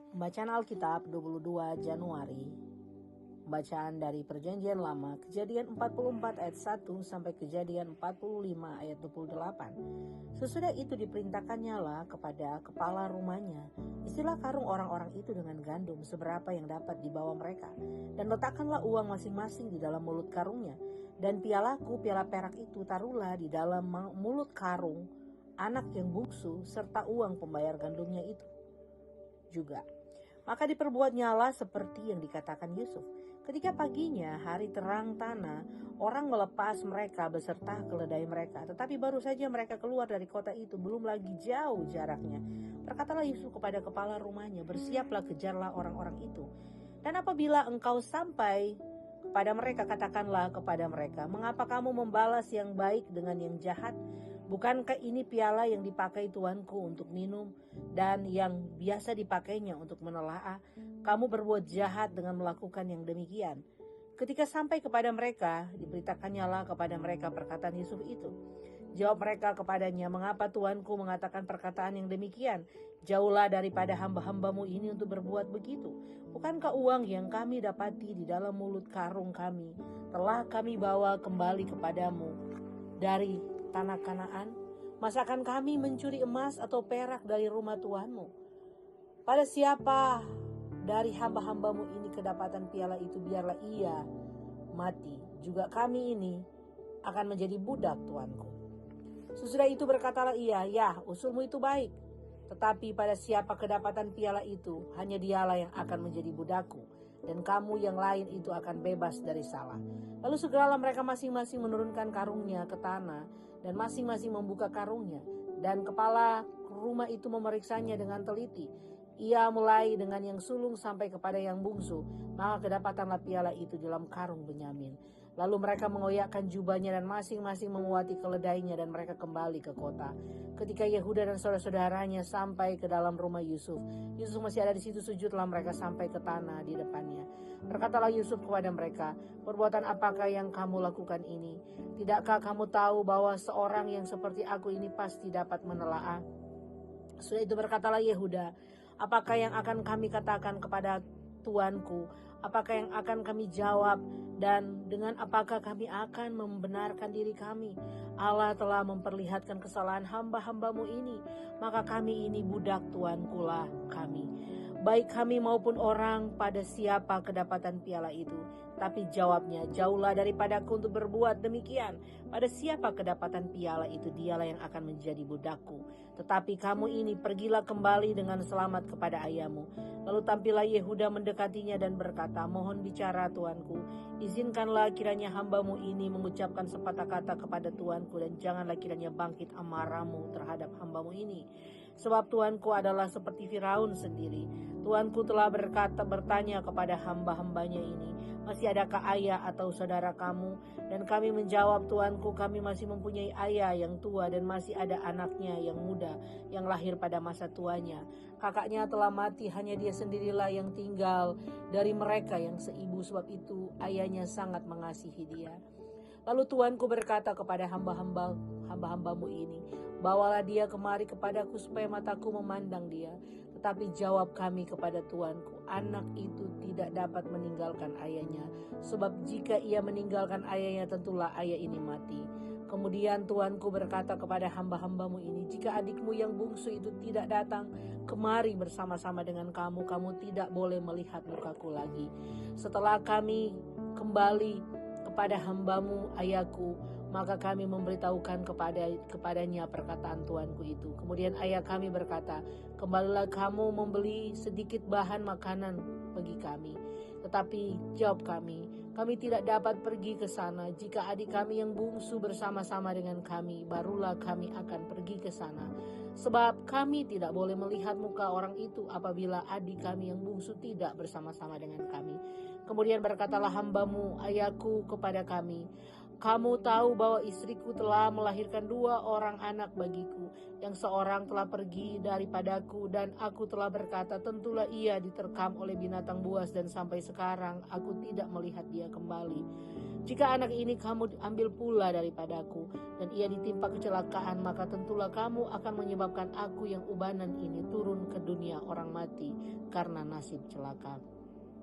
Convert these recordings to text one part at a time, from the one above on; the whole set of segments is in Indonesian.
Bacaan Alkitab 22 Januari. Bacaan dari Perjanjian Lama, Kejadian 44 ayat 1 sampai Kejadian 45 ayat 28. Sesudah itu diperintahkannya lah kepada kepala rumahnya, isilah karung orang-orang itu dengan gandum seberapa yang dapat dibawa mereka, dan letakkanlah uang masing-masing di dalam mulut karungnya, dan pialaku, piala perak itu taruhlah di dalam mulut karung anak yang bungsu serta uang pembayar gandumnya itu juga. Maka diperbuatnyalah seperti yang dikatakan Yusuf. Ketika paginya hari terang tanah, orang melepas mereka beserta keledai mereka. Tetapi baru saja mereka keluar dari kota itu, belum lagi jauh jaraknya. Berkatalah Yusuf kepada kepala rumahnya, bersiaplah, kejarlah orang-orang itu. Dan apabila engkau sampai kepada mereka, katakanlah kepada mereka, mengapa kamu membalas yang baik dengan yang jahat? Bukankah ini piala yang dipakai tuanku untuk minum dan yang biasa dipakainya untuk menelaah? Kamu berbuat jahat dengan melakukan yang demikian. Ketika sampai kepada mereka, diberitakannya kepada mereka perkataan Yusuf itu. Jawab mereka kepadanya, mengapa tuanku mengatakan perkataan yang demikian? Jauhlah daripada hamba-hambamu ini untuk berbuat begitu. Bukankah uang yang kami dapati di dalam mulut karung kami telah kami bawa kembali kepadamu dari tanah Kanaan? Masakan kami mencuri emas atau perak dari rumah tuanmu? Pada siapa dari hamba-hambamu ini kedapatan piala itu, biarlah ia mati. Juga kami ini akan menjadi budak tuanku. Sesudah itu berkatalah ia, ya, usulmu itu baik. Tetapi pada siapa kedapatan piala itu, hanya dialah yang akan menjadi budakku, dan kamu yang lain itu akan bebas dari salah. Lalu segeralah mereka masing-masing menurunkan karungnya ke tanah, dan masing-masing membuka karungnya. Dan kepala rumah itu memeriksanya dengan teliti. Ia mulai dengan yang sulung sampai kepada yang bungsu, maka kedapatanlah piala itu dalam karung Benyamin. Lalu mereka mengoyakkan jubahnya dan masing-masing menguati keledainya, dan mereka kembali ke kota. Ketika Yehuda dan saudara-saudaranya sampai ke dalam rumah Yusuf, Yusuf masih ada di situ, sujudlah mereka sampai ke tanah di depannya. Berkatalah Yusuf kepada mereka, perbuatan apakah yang kamu lakukan ini? Tidakkah kamu tahu bahwa seorang yang seperti aku ini pasti dapat menelaah? Sudah itu berkatalah Yehuda, apakah yang akan kami katakan kepada tuanku? Apakah yang akan kami jawab? Dan dengan apakah kami akan membenarkan diri kami? Allah telah memperlihatkan kesalahan hamba-hambamu ini, maka kami ini budak tuanku lah kami. Baik kami maupun orang, pada siapa kedapatan piala itu? Tapi jawabnya, jauhlah daripadaku untuk berbuat demikian. Pada siapa kedapatan piala itu, dialah yang akan menjadi budakku. Tetapi kamu ini pergilah kembali dengan selamat kepada ayahmu. Lalu tampillah Yehuda mendekatinya dan berkata, mohon bicara tuanku, izinkanlah kiranya hambamu ini mengucapkan sepatah kata kepada tuanku, dan janganlah kiranya bangkit amarahmu terhadap hambamu ini. Sebab tuanku adalah seperti Firaun sendiri. Tuanku telah bertanya kepada hamba-hambanya ini, masih adakah ayah atau saudara kamu? Dan kami menjawab, tuanku, kami masih mempunyai ayah yang tua dan masih ada anaknya yang muda yang lahir pada masa tuanya. Kakaknya telah mati, hanya dia sendirilah yang tinggal dari mereka yang seibu, sebab itu ayahnya sangat mengasihi dia. Lalu tuanku berkata kepada hamba-hambamu ini, bawalah dia kemari kepadaku supaya mataku memandang dia. Tetapi jawab kami kepada tuanku, anak itu tidak dapat meninggalkan ayahnya, sebab jika ia meninggalkan ayahnya, tentulah ayah ini mati. Kemudian tuanku berkata kepada hamba-hambamu ini, jika adikmu yang bungsu itu tidak datang kemari bersama-sama dengan kamu, kamu tidak boleh melihat mukaku lagi. Setelah kami kembali kepada hambamu ayahku, maka kami memberitahukan kepadanya perkataan tuanku itu. Kemudian ayah kami berkata, kembalilah kamu membeli sedikit bahan makanan bagi kami. Tetapi jawab kami tidak dapat pergi ke sana. Jika adik kami yang bungsu bersama-sama dengan kami, barulah kami akan pergi ke sana. Sebab kami tidak boleh melihat muka orang itu apabila adik kami yang bungsu tidak bersama-sama dengan kami. Kemudian berkatalah hambamu ayahku kepada kami, Kamu tahu bahwa istriku telah melahirkan 2 orang anak bagiku, yang seorang telah pergi daripadaku, dan aku telah berkata, tentulah ia diterkam oleh binatang buas, dan sampai sekarang aku tidak melihat dia kembali. Jika anak ini kamu ambil pula daripadaku, dan ia ditimpa kecelakaan, maka tentulah kamu akan menyebabkan aku yang ubanan ini turun ke dunia orang mati karena nasib celaka.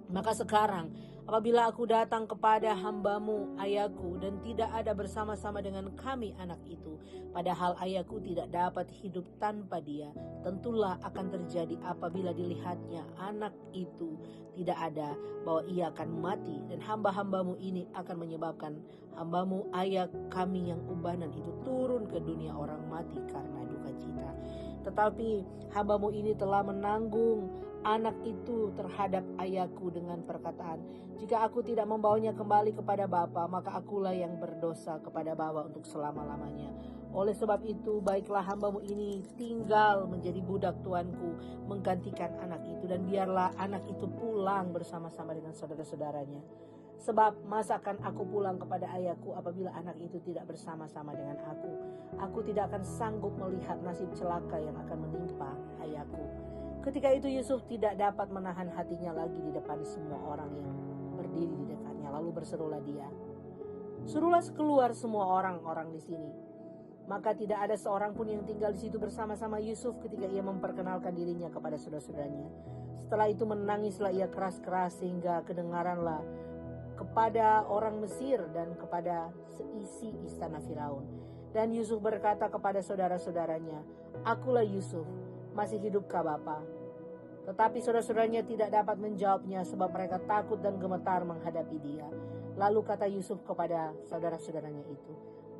Maka sekarang, apabila aku datang kepada hambamu ayahku dan tidak ada bersama-sama dengan kami anak itu, padahal ayahku tidak dapat hidup tanpa dia, tentulah akan terjadi apabila dilihatnya anak itu tidak ada, bahwa ia akan mati, dan hamba-hambamu ini akan menyebabkan hambamu ayah kami yang ubanan itu turun ke dunia orang mati karena duka cita. Tetapi hambamu ini telah menanggung anak itu terhadap ayahku dengan perkataan, jika aku tidak membawanya kembali kepada bapa, maka akulah yang berdosa kepada bapa untuk selama-lamanya. Oleh sebab itu, baiklah hambamu ini tinggal menjadi budak tuanku, menggantikan anak itu, dan biarlah anak itu pulang bersama-sama dengan saudara-saudaranya. Sebab masakan aku pulang kepada ayahku apabila anak itu tidak bersama-sama dengan aku? Aku tidak akan sanggup melihat nasib celaka yang akan menimpa ayahku. Ketika itu Yusuf tidak dapat menahan hatinya lagi di depan semua orang yang berdiri di dekatnya. Lalu berserulah dia, suruhlah keluar semua orang-orang di sini. Maka tidak ada seorang pun yang tinggal di situ bersama-sama Yusuf ketika ia memperkenalkan dirinya kepada saudara-saudaranya. Setelah itu menangislah ia keras-keras sehingga kedengaranlah kepada orang Mesir dan kepada seisi istana Firaun. Dan Yusuf berkata kepada saudara-saudaranya, akulah Yusuf, masih hidupkah Bapa? Tetapi saudara-saudaranya tidak dapat menjawabnya sebab mereka takut dan gemetar menghadapi dia. Lalu kata Yusuf kepada saudara-saudaranya itu,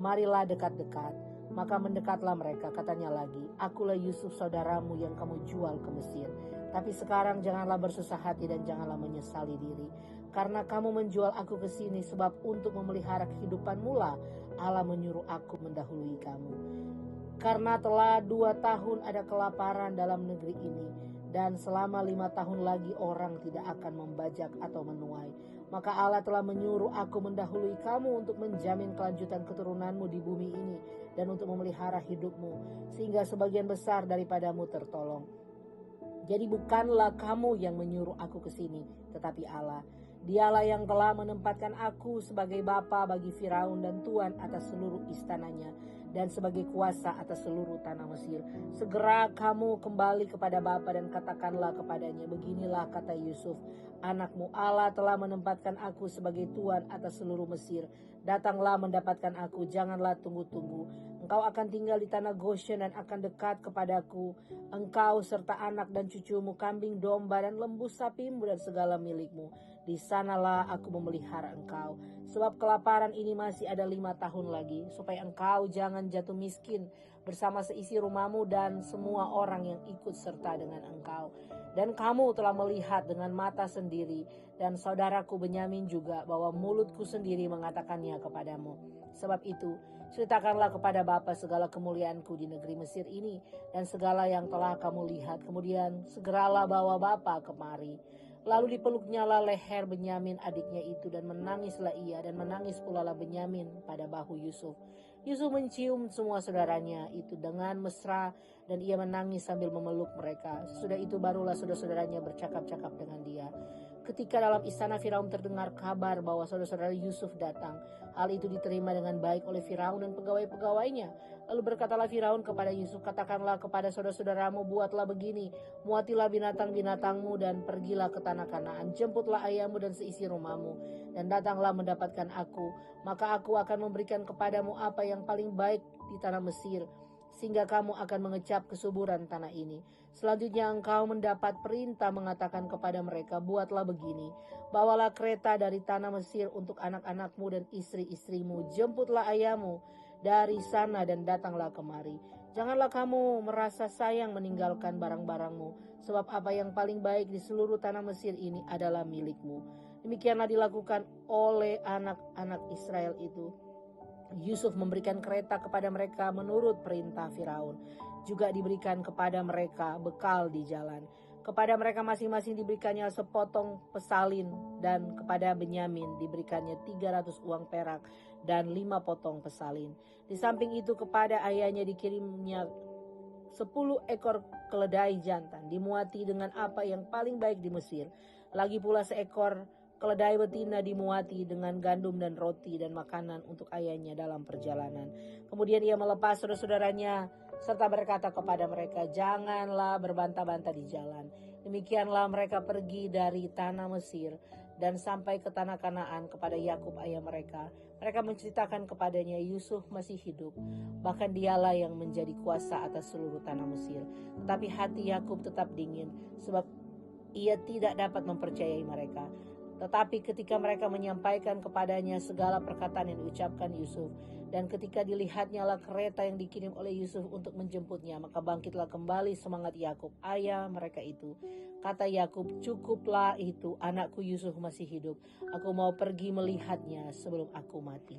marilah dekat-dekat. Maka mendekatlah mereka, katanya lagi, akulah Yusuf saudaramu yang kamu jual ke Mesir. Tapi sekarang janganlah bersusah hati dan janganlah menyesali diri, karena kamu menjual aku ke sini, sebab untuk memelihara kehidupanmu lah Allah menyuruh aku mendahului kamu. Karena telah 2 tahun ada kelaparan dalam negeri ini, dan selama 5 tahun lagi orang tidak akan membajak atau menuai. Maka Allah telah menyuruh aku mendahului kamu untuk menjamin kelanjutan keturunanmu di bumi ini, dan untuk memelihara hidupmu, sehingga sebagian besar daripadamu tertolong. Jadi bukanlah kamu yang menyuruh aku ke sini, tetapi Allah. Dialah yang telah menempatkan aku sebagai bapa bagi Firaun dan tuan atas seluruh istananya, dan sebagai kuasa atas seluruh tanah Mesir. Segera kamu kembali kepada bapa dan katakanlah kepadanya, beginilah kata Yusuf, anakmu, Allah telah menempatkan aku sebagai tuan atas seluruh Mesir. Datanglah mendapatkan aku, janganlah tunggu-tunggu. Engkau akan tinggal di tanah Goshen dan akan dekat kepadaku, engkau serta anak dan cucumu, kambing domba dan lembu sapimu dan segala milikmu. Di sanalah aku memelihara engkau, sebab kelaparan ini masih ada 5 tahun lagi, supaya engkau jangan jatuh miskin bersama seisi rumahmu dan semua orang yang ikut serta dengan engkau. Dan kamu telah melihat dengan mata sendiri, dan saudaraku Benyamin juga, bahwa mulutku sendiri mengatakannya kepadamu. Sebab itu, ceritakanlah kepada Bapa segala kemuliaanku di negeri Mesir ini, dan segala yang telah kamu lihat. Kemudian segeralah bawa Bapa kemari. Lalu dipeluknyalah leher Benyamin adiknya itu, dan menangislah ia, dan menangis pula lah Benyamin pada bahu Yusuf. Yusuf mencium semua saudaranya itu dengan mesra, dan ia menangis sambil memeluk mereka. Sesudah itu barulah saudara-saudaranya bercakap-cakap dengan dia. Ketika dalam istana Firaun terdengar kabar bahwa saudara-saudara Yusuf datang, hal itu diterima dengan baik oleh Firaun dan pegawai-pegawainya. Lalu berkatalah Firaun kepada Yusuf, katakanlah kepada saudara-saudaramu, buatlah begini, muatilah binatang-binatangmu dan pergilah ke tanah Kanaan, jemputlah ayahmu dan seisi rumahmu, dan datanglah mendapatkan aku, maka aku akan memberikan kepadamu apa yang paling baik di tanah Mesir, sehingga kamu akan mengecap kesuburan tanah ini. Selanjutnya engkau mendapat perintah mengatakan kepada mereka, buatlah begini, bawalah kereta dari tanah Mesir untuk anak-anakmu dan istri-istrimu, jemputlah ayahmu dari sana dan datanglah kemari. Janganlah kamu merasa sayang meninggalkan barang-barangmu, sebab apa yang paling baik di seluruh tanah Mesir ini adalah milikmu. Demikianlah dilakukan oleh anak-anak Israel itu. Yusuf memberikan kereta kepada mereka menurut perintah Firaun. Juga diberikan kepada mereka bekal di jalan. Kepada mereka masing-masing diberikannya sepotong pesalin, dan kepada Benyamin diberikannya 300 uang perak dan 5 potong pesalin. Di samping itu kepada ayahnya dikirimnya 10 ekor keledai jantan dimuati dengan apa yang paling baik di Mesir. Lagi pula seekor keledai betina dimuati dengan gandum dan roti dan makanan untuk ayahnya dalam perjalanan. Kemudian ia melepas saudara-saudaranya serta berkata kepada mereka, "Janganlah berbantah-bantah di jalan." Demikianlah mereka pergi dari tanah Mesir dan sampai ke tanah Kanaan kepada Yakub ayah mereka. Mereka menceritakan kepadanya Yusuf masih hidup, bahkan dialah yang menjadi kuasa atas seluruh tanah Mesir. Tetapi hati Yakub tetap dingin sebab ia tidak dapat mempercayai mereka. Tetapi ketika mereka menyampaikan kepadanya segala perkataan yang diucapkan Yusuf, dan ketika dilihatnya lah kereta yang dikirim oleh Yusuf untuk menjemputnya, maka bangkitlah kembali semangat Yakub, ayah mereka itu. Kata Yakub, "Cukuplah itu, anakku Yusuf masih hidup. Aku mau pergi melihatnya sebelum aku mati."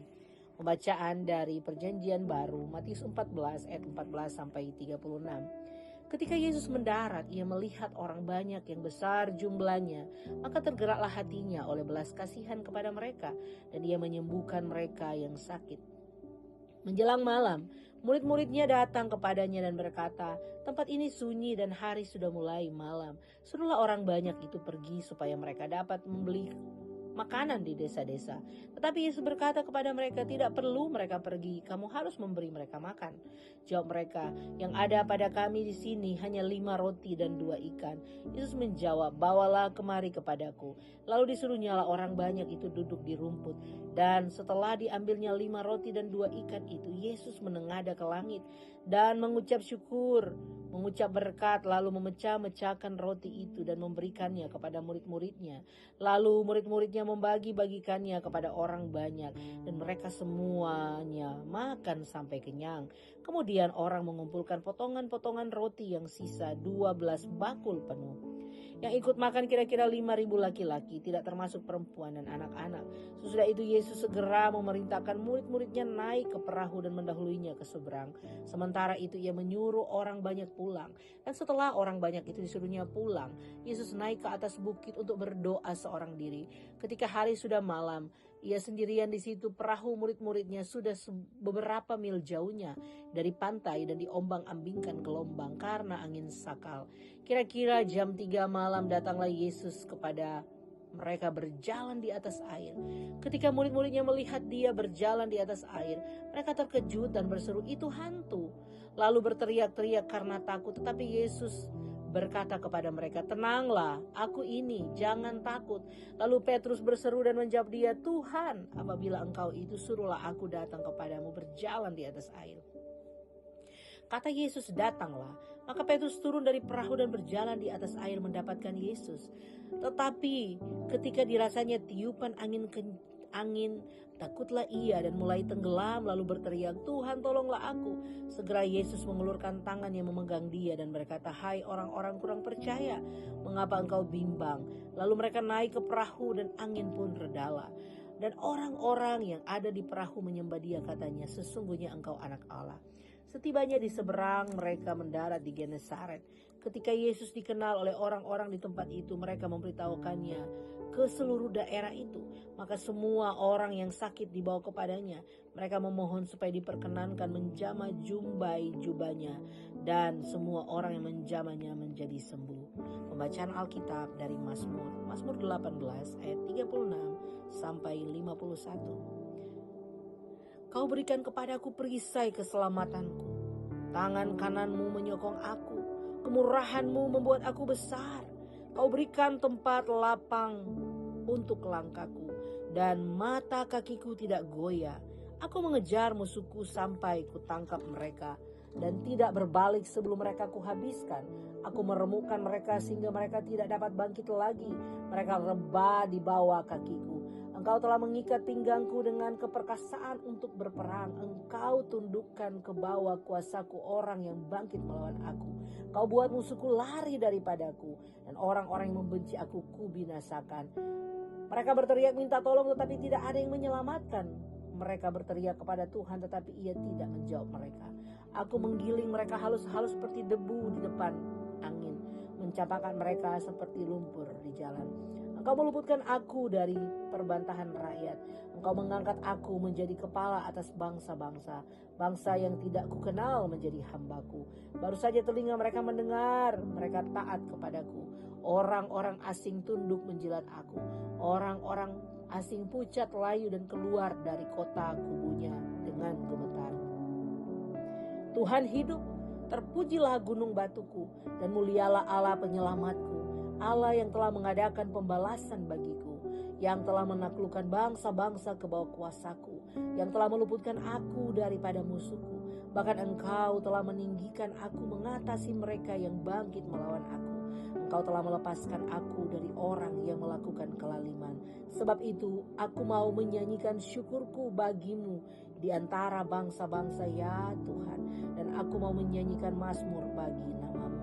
Pembacaan dari Perjanjian Baru, Matius 14 ayat 14 sampai 36. Ketika Yesus mendarat, ia melihat orang banyak yang besar jumlahnya, maka tergeraklah hatinya oleh belas kasihan kepada mereka, dan ia menyembuhkan mereka yang sakit. Menjelang malam, murid-muridnya datang kepadanya dan berkata, "Tempat ini sunyi dan hari sudah mulai malam. Suruhlah orang banyak itu pergi supaya mereka dapat membeli makanan di desa-desa." Tetapi Yesus berkata kepada mereka, "Tidak perlu mereka pergi, kamu harus memberi mereka makan." Jawab mereka, "Yang ada pada kami di sini hanya 5 roti dan 2 ikan." Yesus menjawab, "Bawalah kemari kepadaku." Lalu disuruhnyalah orang banyak itu duduk di rumput. Dan setelah diambilnya 5 roti dan 2 ikan itu, Yesus menengadah ke langit dan mengucap syukur, mengucap berkat, lalu memecah-mecahkan roti itu dan memberikannya kepada murid-muridnya. Lalu murid-muridnya membagi-bagikannya kepada orang banyak, dan mereka semuanya makan sampai kenyang. Kemudian orang mengumpulkan potongan-potongan roti yang sisa 12 bakul penuh. Yang ikut makan kira-kira 5.000 laki-laki, tidak termasuk perempuan dan anak-anak. Sesudah itu Yesus segera memerintahkan murid-muridnya naik ke perahu dan mendahuluinya ke seberang. Sementara itu ia menyuruh orang banyak pulang. Dan setelah orang banyak itu disuruhnya pulang, Yesus naik ke atas bukit untuk berdoa seorang diri. Ketika hari sudah malam, ia sendirian di situ. Perahu murid-muridnya sudah beberapa mil jauhnya dari pantai dan diombang-ambingkan gelombang karena angin sakal. Kira-kira jam 3 malam datanglah Yesus kepada mereka berjalan di atas air. Ketika murid-muridnya melihat dia berjalan di atas air, mereka terkejut dan berseru, "Itu hantu." Lalu berteriak-teriak karena takut. Tetapi Yesus berkata kepada mereka, "Tenanglah, aku ini, jangan takut." Lalu Petrus berseru dan menjawab dia, "Tuhan, apabila engkau itu, suruhlah aku datang kepadamu berjalan di atas air." Kata Yesus, "Datanglah." Maka Petrus turun dari perahu dan berjalan di atas air mendapatkan Yesus. Tetapi ketika dirasanya tiupan angin, takutlah ia dan mulai tenggelam, lalu berteriak, "Tuhan, tolonglah aku." Segera Yesus mengulurkan tangan yang memegang dia dan berkata, "Hai orang-orang kurang percaya, mengapa engkau bimbang?" Lalu mereka naik ke perahu dan angin pun redalah. Dan orang-orang yang ada di perahu menyembah dia, katanya, "Sesungguhnya engkau anak Allah." Setibanya di seberang, mereka mendarat di Genesaret. Ketika Yesus dikenal oleh orang-orang di tempat itu, mereka memberitahukannya ke seluruh daerah itu. Maka semua orang yang sakit dibawa kepadanya. Mereka memohon supaya diperkenankan menjamah jubahnya, dan semua orang yang menjamahnya menjadi sembuh. Pembacaan Alkitab dari Mazmur 18 ayat 36 sampai 51. Kau berikan kepadaku perisai keselamatanku. Tangan kananmu menyokong aku. Kemurahanmu membuat aku besar. Kau berikan tempat lapang untuk langkahku, dan mata kakiku tidak goyah. Aku mengejar musuhku sampai kutangkap mereka, dan tidak berbalik sebelum mereka kuhabiskan. Aku meremukkan mereka sehingga mereka tidak dapat bangkit lagi. Mereka rebah di bawah kakiku. Engkau telah mengikat pinggangku dengan keperkasaan untuk berperang. Engkau tundukkan ke bawah kuasaku orang yang bangkit melawan aku. Kau buat musuhku lari daripadaku, dan orang-orang yang membenci aku kubinasakan. Mereka berteriak minta tolong, tetapi tidak ada yang menyelamatkan. Mereka berteriak kepada Tuhan, tetapi Ia tidak menjawab mereka. Aku menggiling mereka halus-halus seperti debu di depan angin, capakan mereka seperti lumpur di jalan. Engkau meluputkan aku dari perbantahan rakyat. Engkau mengangkat aku menjadi kepala atas bangsa-bangsa. Bangsa yang tidak kukenal menjadi hambaku. Baru saja telinga mereka mendengar, mereka taat kepadaku. Orang-orang asing tunduk menjilat aku. Orang-orang asing pucat layu dan keluar dari kota kubunya dengan gemetar. Tuhan hidup, terpujilah gunung batuku, dan mulialah Allah penyelamatku. Allah yang telah mengadakan pembalasan bagiku, yang telah menaklukkan bangsa-bangsa ke bawah kuasaku, yang telah meluputkan aku daripada musuhku. Bahkan Engkau telah meninggikan aku mengatasi mereka yang bangkit melawan aku. Engkau telah melepaskan aku dari orang yang melakukan kelaliman. Sebab itu aku mau menyanyikan syukurku bagimu di antara bangsa-bangsa, ya Tuhan. Dan aku mau menyanyikan mazmur bagi namamu.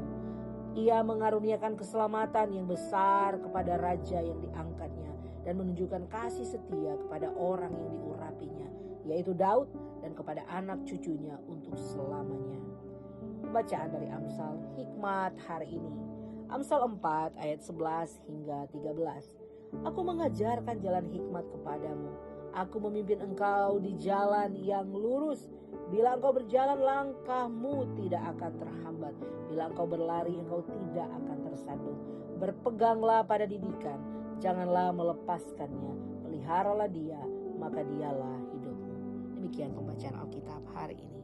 Ia mengaruniakan keselamatan yang besar kepada raja yang diangkatnya, dan menunjukkan kasih setia kepada orang yang diurapinya, yaitu Daud, dan kepada anak cucunya untuk selamanya. Pembacaan dari Amsal Hikmat hari ini. Amsal 4 ayat 11 hingga 13. Aku mengajarkan jalan hikmat kepadamu. Aku memimpin engkau di jalan yang lurus. Bila engkau berjalan, langkahmu tidak akan terhambat. Bila engkau berlari, engkau tidak akan tersandung. Berpeganglah pada didikan, janganlah melepaskannya. Peliharalah dia, maka dialah hidupmu. Demikian pembacaan Alkitab hari ini.